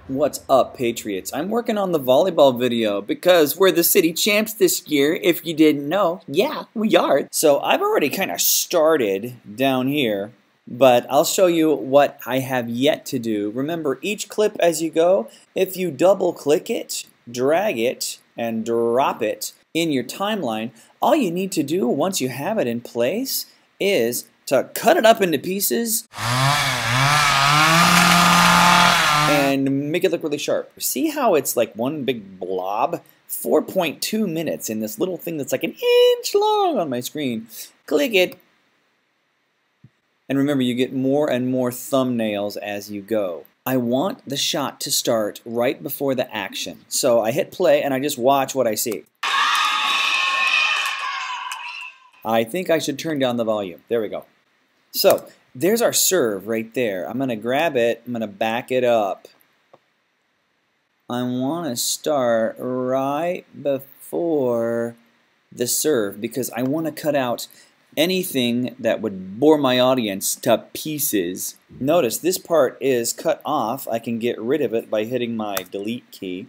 What's up, Patriots? I'm working on the volleyball video because we're the city champs this year, if you didn't know. Yeah, we are. So I've already kind of started down here, but I'll show you what I have yet to do. Remember, each clip as you go, if you double click it, drag it, and drop it in your timeline, all you need to do once you have it in place is to cut it up into pieces and make it look really sharp. See how it's like one big blob? 4.2 minutes in this little thing that's like an inch long on my screen. Click it. And remember, you get more and more thumbnails as you go. I want the shot to start right before the action. So I hit play and I just watch what I see. I think I should turn down the volume. There we go. So there's our serve right there. I'm going to grab it. I'm going to back it up. I want to start right before the serve because I want to cut out anything that would bore my audience to pieces. Notice this part is cut off. I can get rid of it by hitting my delete key.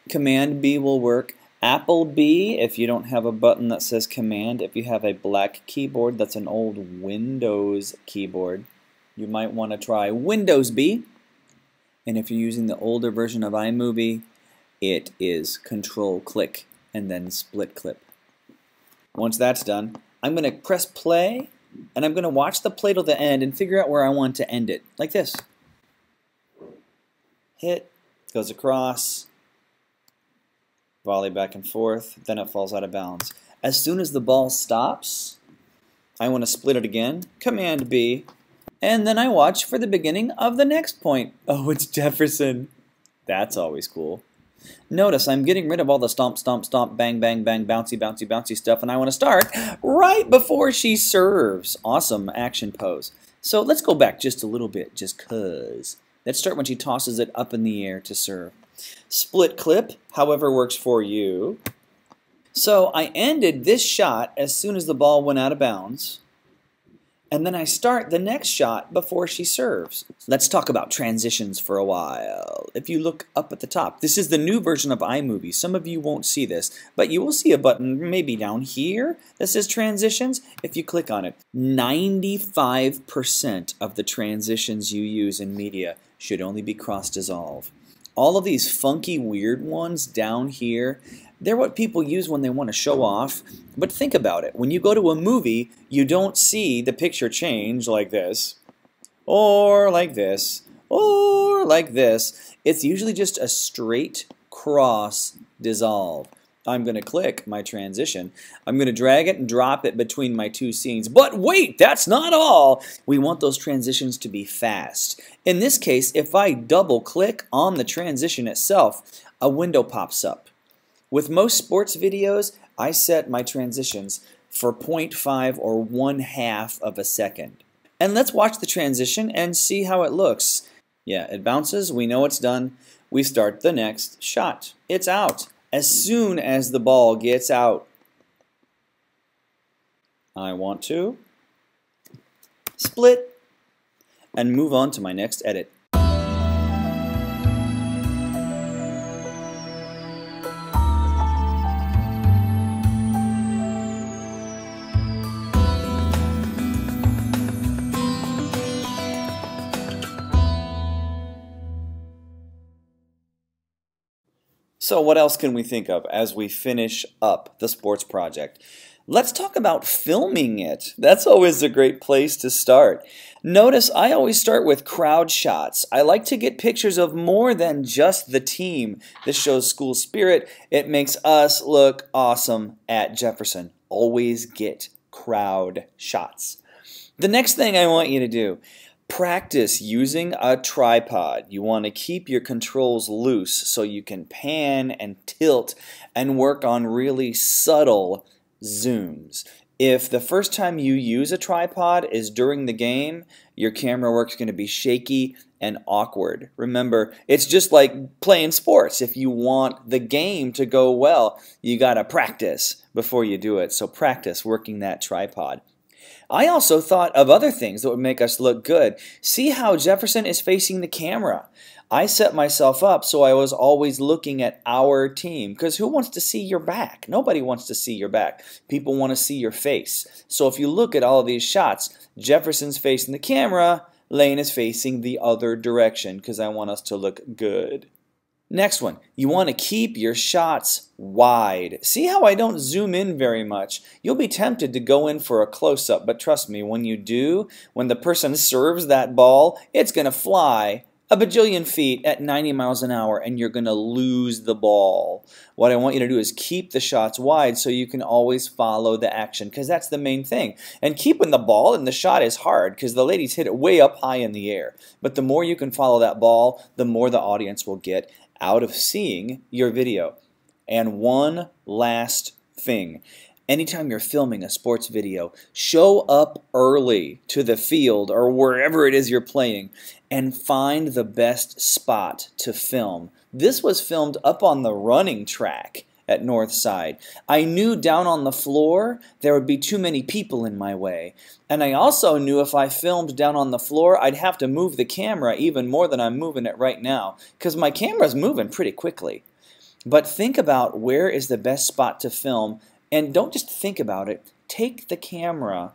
Command B will work. Apple B if you don't have a button that says command. If you have a black keyboard, that's an old Windows keyboard. You might want to try Windows B. And if you're using the older version of iMovie, it is Control click and then split clip. Once that's done, I'm going to press play and I'm going to watch the play till the end and figure out where I want to end it. Like this. Hit, goes across, volley back and forth, then it falls out of bounds. As soon as the ball stops, I want to split it again, Command B, and then I watch for the beginning of the next point. Oh, it's Jefferson. That's always cool. Notice I'm getting rid of all the stomp, stomp, stomp, bang, bang, bang, bouncy, bouncy, bouncy stuff, and I want to start right before she serves. Awesome action pose. So let's go back just a little bit, just cause. Let's start when she tosses it up in the air to serve. Split clip, however works for you. So I ended this shot as soon as the ball went out of bounds. And then I start the next shot before she serves. Let's talk about transitions for a while. If you look up at the top, this is the new version of iMovie. Some of you won't see this, but you will see a button maybe down here that says transitions. If you click on it, 95% of the transitions you use in media should only be cross-dissolve. All of these funky, weird ones down here, they're what people use when they want to show off. But think about it. When you go to a movie, you don't see the picture change like this, or like this, or like this. It's usually just a straight cross dissolve. I'm going to click my transition. I'm going to drag it and drop it between my two scenes. But wait, that's not all. We want those transitions to be fast. In this case, if I double click on the transition itself, a window pops up. With most sports videos, I set my transitions for 0.5 or 1/2 of a second. And let's watch the transition and see how it looks. Yeah, it bounces. We know it's done. We start the next shot. It's out. As soon as the ball gets out, I want to split and move on to my next edit. So what else can we think of as we finish up the sports project? Let's talk about filming it. That's always a great place to start. Notice I always start with crowd shots. I like to get pictures of more than just the team. This shows school spirit. It makes us look awesome at Jefferson. Always get crowd shots. The next thing I want you to do, practice using a tripod. You want to keep your controls loose so you can pan and tilt and work on really subtle zooms. If the first time you use a tripod is during the game, your camera work's going to be shaky and awkward. Remember, it's just like playing sports. If you want the game to go well, you got to practice before you do it. So practice working that tripod. I also thought of other things that would make us look good. See how Jefferson is facing the camera. I set myself up so I was always looking at our team, because who wants to see your back? Nobody wants to see your back. People want to see your face. So if you look at all of these shots, Jefferson's facing the camera, Lane is facing the other direction, because I want us to look good. Next one, you want to keep your shots wide. See how I don't zoom in very much? You'll be tempted to go in for a close-up, but trust me, when you do, when the person serves that ball, it's going to fly a bajillion feet at 90 miles an hour, and you're going to lose the ball. What I want you to do is keep the shots wide so you can always follow the action, because that's the main thing. And keeping the ball in the shot is hard, because the ladies hit it way up high in the air. But the more you can follow that ball, the more the audience will get out of seeing your video. And one last thing. Anytime you're filming a sports video, show up early to the field or wherever it is you're playing and find the best spot to film. This was filmed up on the running track at Northside. I knew down on the floor there would be too many people in my way. And I also knew if I filmed down on the floor, I'd have to move the camera even more than I'm moving it right now, because my camera's moving pretty quickly. But think about where is the best spot to film, and don't just think about it. Take the camera,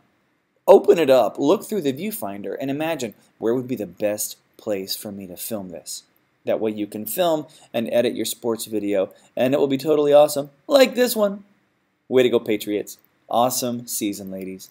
open it up, look through the viewfinder, and imagine where would be the best place for me to film this. That way you can film and edit your sports video, and it will be totally awesome, like this one. Way to go, Patriots. Awesome season, ladies.